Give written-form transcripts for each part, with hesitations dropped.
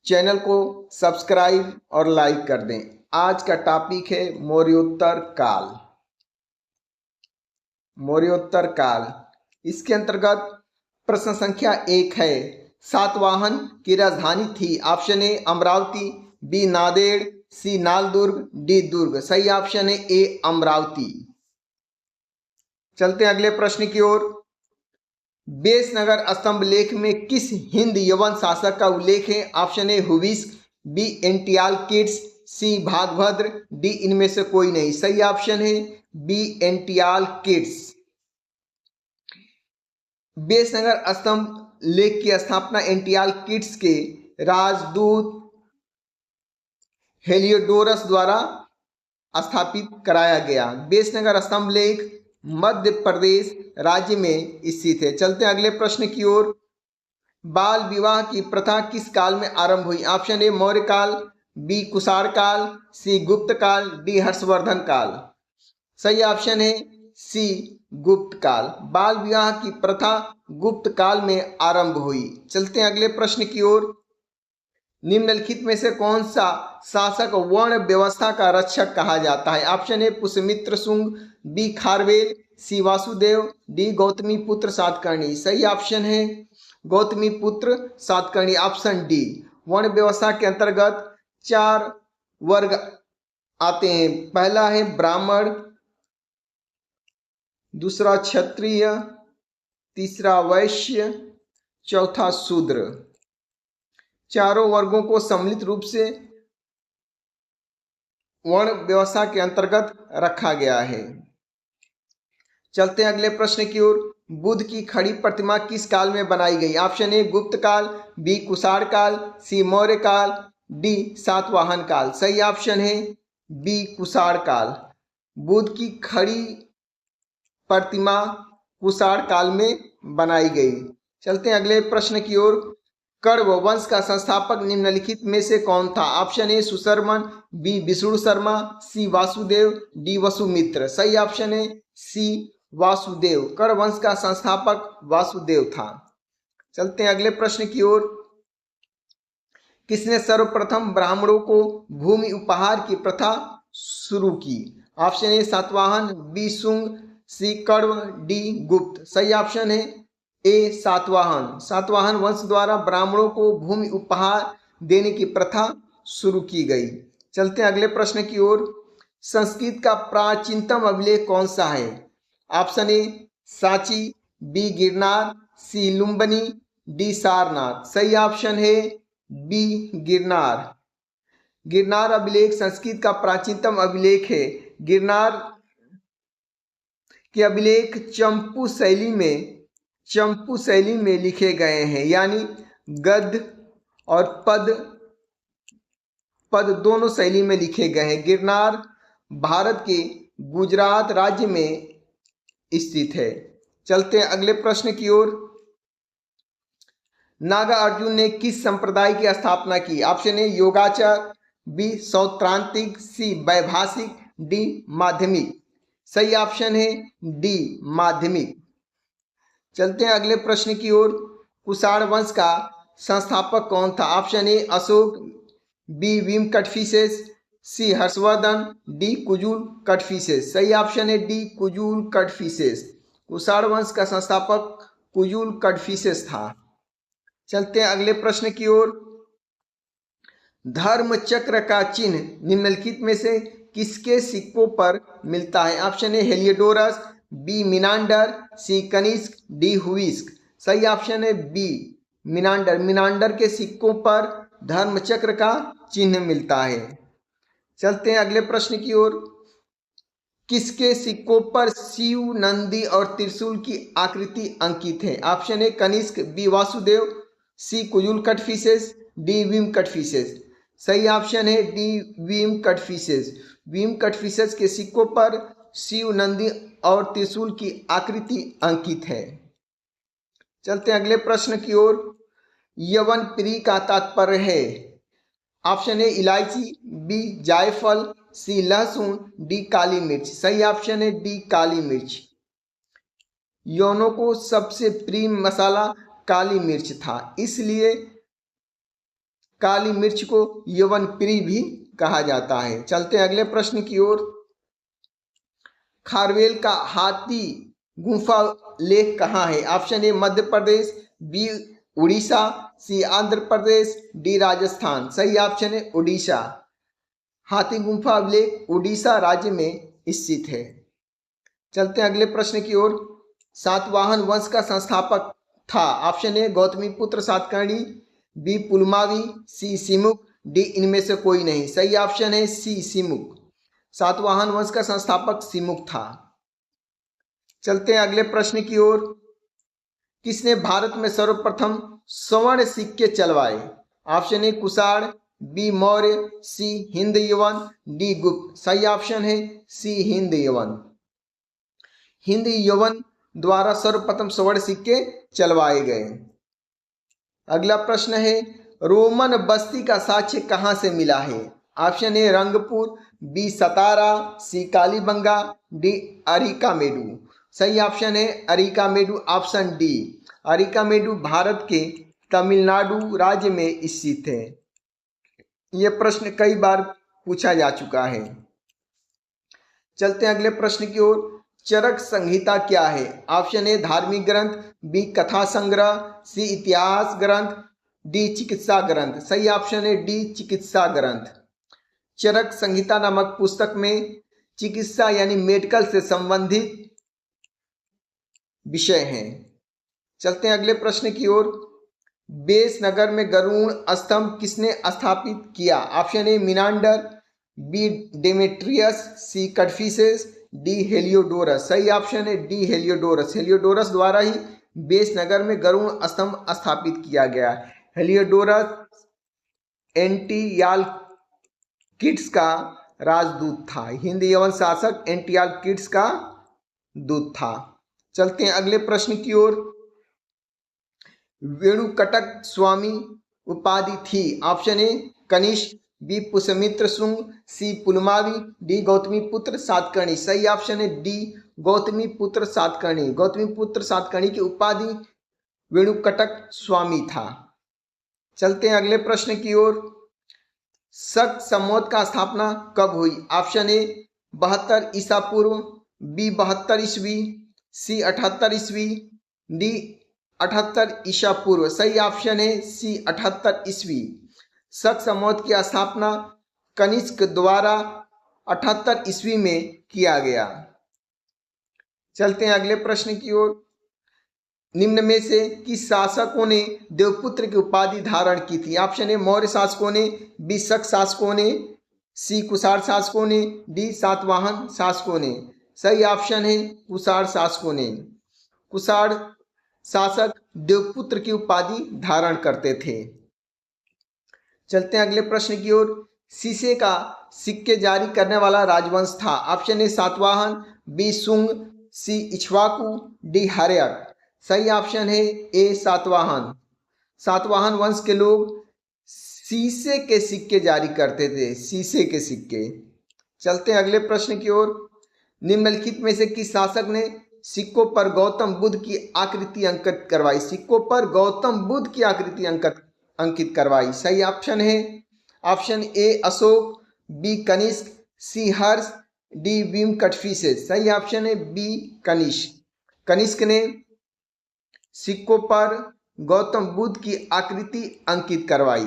Channel को subscribe और like कर दें। आज का टॉपिक है मौर्योत्तर काल। मौर्योत्तर काल, इसके अंतर्गत प्रश्न संख्या 1 है, सातवाहन की राजधानी थी। Option A Amaravati, B Nanded, C Naldurg, D Durg. सही ऑप्शन है ए अमरावती। चलते हैं अगले प्रश्न की ओर। बेसनगर स्तंभ लेख में किस हिंद यवन शासक का उल्लेख है? Option A Huvishka, B Antialcidas, C Bhagabhadra, D इनमें से कोई नहीं। सही ऑप्शन है बी एंटियाल किड्स। बेसनगर स्तंभ लेख की स्थापना एंटियाल किड्स के राजदूत हेलियोडोरस द्वारा स्थापित कराया गया। बेसनगर स्तंभ लेख मध्य प्रदेश राज्य में स्थित है। चलते हैं अगले प्रश्न की ओर। बाल विवाह की प्रथा किस काल में आरंभ हुई? ऑप्शन ए मौर्य काल, बी कुषाण काल, सी गुप्त काल, डी हर्षवर्धन काल। सही ऑप्शन है सी गुप्त काल। बाल विवाह की प्रथा गुप्त काल में आरंभ हुई। चलते हैं अगले प्रश्न की ओर। निम्नलिखित में से कौन सा शासक वर्ण व्यवस्था का रक्षक कहा जाता है? Option A Pushyamitra Shunga, B Kharavela, C Vasudeva, D Gautamiputra Satakarni. सही ऑप्शन है गौतमी पुत्र सातकर्णी, ऑप्शन डी। वर्ण व्यवस्था के अंतर्गत 4 वर्ग आते हैं। पहला है ब्राह्मण, दूसरा क्षत्रिय, तीसरा वैश्य, चौथा शूद्र। चारों वर्गों को सम्मिलित रूप से वर्ण व्यवस्था के अंतर्गत रखा गया है। चलते हैं अगले प्रश्न की ओर। बुद्ध की खड़ी प्रतिमा किस काल में बनाई गई? ऑप्शन ए गुप्त काल, बी कुषाण काल, सी मौर्य काल, डी सातवाहन काल। सही ऑप्शन है बी कुषाण काल। बुद्ध की खड़ी प्रतिमा कुषाण काल में बनाई गई। चलते हैं अगले प्रश्न की ओर। कण्व वंश का संस्थापक निम्नलिखित में से कौन था? Option A Susharman, B Vishnu Sharma, C Vasudeva, D Vasumitra. सही ऑप्शन है सी वासुदेव। कण्व वंश का संस्थापक वासुदेव था। चलते हैं अगले प्रश्न की ओर। किसने सर्वप्रथम ब्राह्मणों को भूमि उपहार की प्रथा शुरू की? Option A Satavahana, B Shunga, C Kanva, D Gupta. सही ऑप्शन है ए सातवाहन। सातवाहन वंश द्वारा ब्राह्मणों को भूमि उपहार देने की प्रथा शुरू की गई। चलते हैं अगले प्रश्न की ओर। संस्कृत का प्राचीनतम अभिलेख कौन सा है? Option A Sanchi, B Girnar, C Lumbini, D Sarnath. सही ऑप्शन है बी गिरनार। गिरनार अभिलेख संस्कृत का प्राचीनतम अभिलेख है। गिरनार के अभिलेख चंपू शैली में लिखे गए हैं, यानी गद्य और पद दोनों शैली में लिखे गए हैं। गिरनार भारत के गुजरात राज्य में स्थित है। चलते हैं अगले प्रश्न की ओर। नागा अर्जुन ने किस संप्रदाय की स्थापना की? Option A Yogachara, B Sautrantika, C Vaibhashika, D Madhyamika. सही ऑप्शन है डी माध्यमिक। चलते हैं अगले प्रश्न की ओर। कुषाण वंश का संस्थापक कौन था? Option A Ashoka, B Vima Kadphises, C Harshavardhana, D Kujula Kadphises. सही ऑप्शन है डी कुजुल कटफिसेस। कुषाण वंश का संस्थापक कुजुल कटफिसेस था। चलते हैं अगले प्रश्न की ओर। धर्म चक्र का चिन्ह निम्नलिखित में से किसके सिक्कों पर मिलता है? Option A Heliodorus, B Menander, C Kanishka, D Huvishka. सही ऑप्शन है बी मिनांडर। मिनांडर के सिक्कों पर धर्म चक्र का चिन्ह मिलता है। चलते हैं अगले प्रश्न की ओर। किसके सिक्कों पर शिव, नंदी और त्रिशूल की आकृति अंकित है? Option A Kanishka, B Vasudeva, C Kujula Kadphises, D Vima Kadphises. सही ऑप्शन है डी भीम कटफिसेस। भीम कटफिसेस के सिक्कों पर शिव, नंदी और त्रिशूल की आकृति अंकित है। चलते हैं अगले प्रश्न की ओर। यवन प्रिय का तात्पर्य है? ऑप्शन ए इलायची, बी जायफल, सी लहसुन, डी काली मिर्च। सही ऑप्शन है डी काली मिर्च। यवनों को सबसे प्रिय मसाला काली मिर्च था, इसलिए काली मिर्च को यवनप्री भी कहा जाता है। चलते हैं अगले प्रश्न की ओर। खारवेल का हाथी गुफा लेक कहाँ है? Option A Madhya Pradesh, B Orissa, C Andhra Pradesh, D Rajasthan. सही ऑप्शन है उड़ीसा। हाथी गुफा लेक उड़ीसा राज्य में स्थित है। चलते हैं अगले प्रश्न की ओर। सातवाहन वंश का संस्थापक था। Option A Gautamiputra Satakarni, B Pulamavi, C Simuk, D इनमें से कोई नहीं। सही ऑप्शन है सी सिमुक। सातवाहन वंश का संस्थापक सिमुक था। चलते हैं अगले प्रश्न की ओर। किसने भारत में सर्वप्रथम स्वर्ण सिक्के चलवाए? Option A Kushan, B Maurya, C Hind Yavana, D Gupta. सही ऑप्शन है सी हिंद यवन। हिंद यवन द्वारा सर्वप्रथम स्वर्ण सिक्के चलवाए गए। अगला प्रश्न है रोमन बस्ती का साक्ष्य कहां से मिला है? Option A Rangpur, B Satara, C Kalibanga, D Arikamedu. सही ऑप्शन है अरिकामेडु, ऑप्शन डी। अरिकामेडु भारत के तमिलनाडु राज्य में स्थित है। यह प्रश्न कई बार पूछा जा चुका है। चलते हैं अगले प्रश्न की ओर। चरक संहिता क्या है? ऑप्शन ए धार्मिक ग्रंथ, बी कथा संग्रह, सी इतिहास ग्रंथ, डी चिकित्सा ग्रंथ। सही ऑप्शन है डी चिकित्सा ग्रंथ। चरक संहिता नामक पुस्तक में चिकित्सा यानी मेडिकल से संबंधित विषय हैं। चलते हैं अगले प्रश्न की ओर। बेस नगर में गरुड़ स्तंभ किसने स्थापित किया? Option A Menander, B Demetrius, C Kadphises, D Heliodorus. सही ऑप्शन है डी हेलियोडोरस। हेलियोडोरस द्वारा ही बेस नगर में गरुड़ स्तंभ स्थापित किया गया। हेलियोडोरस एंटियालकिड्स का राजदूत था। हिंद यवन शासक एंटियालकिड्स का दूत था। चलते हैं अगले प्रश्न की ओर। वेणुकटक स्वामी उपाधि थी। Option A Kanishka, B Pushyamitra Shunga, C Pulamavi, D Gautamiputra Satakarni. सही ऑप्शन है डी गौतमीपुत्र सातकर्णी। गौतमीपुत्र सातकर्णी की उपाधि वेणुकटक स्वामी था। चलते हैं अगले प्रश्न की ओर। शक संवत का स्थापना कब हुई? ऑप्शन ए 72 ईसा पूर्व, बी 72 ईस्वी, सी 78 ईस्वी, डी 78 ईसा पूर्व। सही ऑप्शन है सी 78 ईस्वी। शक संवत की स्थापना कनिष्क द्वारा 78 ईस्वी में किया गया। चलते हैं अगले प्रश्न की ओर। निम्न में से किस शासकों ने देवपुत्र की उपाधि धारण की थी? ऑप्शन ए मौर्य शासकों ने, बी शक शासकों ने, सी कुषाण शासकों ने, डी सातवाहन शासकों ने। सही ऑप्शन है कुषाण शासकों ने। कुषाण शासक देवपुत्र की उपाधि धारण करते थे। चलते हैं अगले प्रश्न की ओर। शीशे का सिक्के जारी करने वाला राजवंश था। Option A Satavahana, B Shunga, C Ikshvaku, D Haryanka. सही ऑप्शन है ए सातवाहन। सातवाहन वंश के लोग शीशे के सिक्के जारी करते थे। शीशे के सिक्के। चलते हैं अगले प्रश्न की ओर। निम्नलिखित में से किस शासक ने सिक्कों पर गौतम बुद्ध की आकृति अंकित करवाई? सिक्कों पर गौतम बुद्ध की आकृति अंकित करवाई। सही ऑप्शन है option A Ashoka, B Kanishka, C Harsha, D Vima Kadphises. सही ऑप्शन है बी कनिष्क। कनिष्क ने सिक्कों पर गौतम बुद्ध की आकृति अंकित करवाई।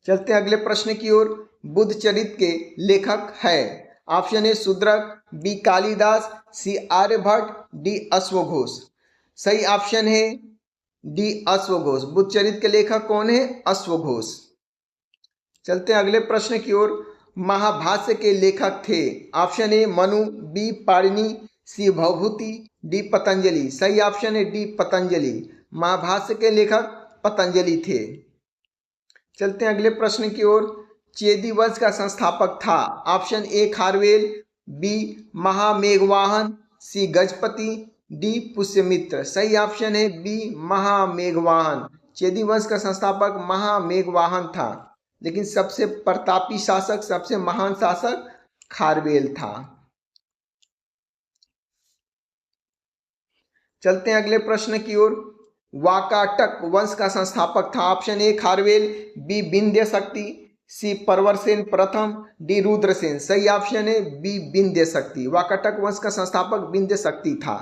चलते हैं अगले प्रश्न की ओर। बुद्ध चरित्र के लेखक है। Option A Shudraka, B Kalidasa, C Aryabhata, D अश्वघोष। सही ऑप्शन है डी अश्वघोष। बुद्ध चरित्र के लेखक कौन है? अश्वघोष। चलते हैं अगले प्रश्न की ओर। महाभाष्य के लेखक थे। Option A Manu, B Panini, C Bhavabhuti, D Patanjali. सही ऑप्शन है डी पतंजलि। महाभाष्य के लेखक पतंजलि थे। चलते हैं अगले प्रश्न की ओर। चेदी वंश का संस्थापक था। ऑप्शन ए खारवेल, बी महामेघवाहन, सी गजपति, डी पुष्यमित्र। सही ऑप्शन है बी महामेघवाहन। चेदी वंश का संस्थापक महामेघवाहन था, लेकिन सबसे प्रतापी शासक, सबसे महान शासक खारवेल था। चलते हैं अगले प्रश्न की ओर। वाकाटक वंश का संस्थापक था? Option A Kharavela, B Vindhya Shakti, C परवरसेन प्रथम, डी रुद्रसेन। सही ऑप्शन है बी विंध्य शक्ति। वाकाटक वंश का संस्थापक विंध्य शक्ति था।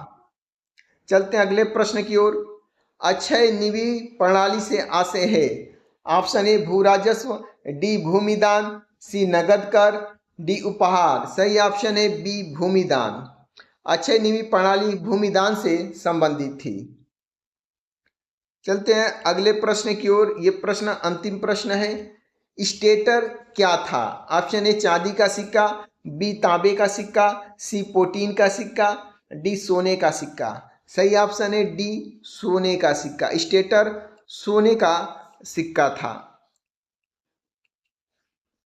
चलते हैं अगले प्रश्न की ओर। अक्षय निधि प्रणाली से आशय है? ऑप्शन ए भू राजस्व, डी भूमिदान, सी नगद कर, डी उपहार। सही ऑप्शन है बी भूमिदान। अक्षय निधि प्रणाली भूमिदान से संबंधित थी। चलते हैं अगले प्रश्न की ओर। ये प्रश्न अंतिम प्रश्न है। स्टेटर क्या था? ऑप्शन ए चांदी का सिक्का, बी तांबे का सिक्का, सी प्रोटीन का सिक्का, डी सोने का सिक्का। सही ऑप्शन है डी सोने का सिक्का। स्टेटर सोने का सिक्का था।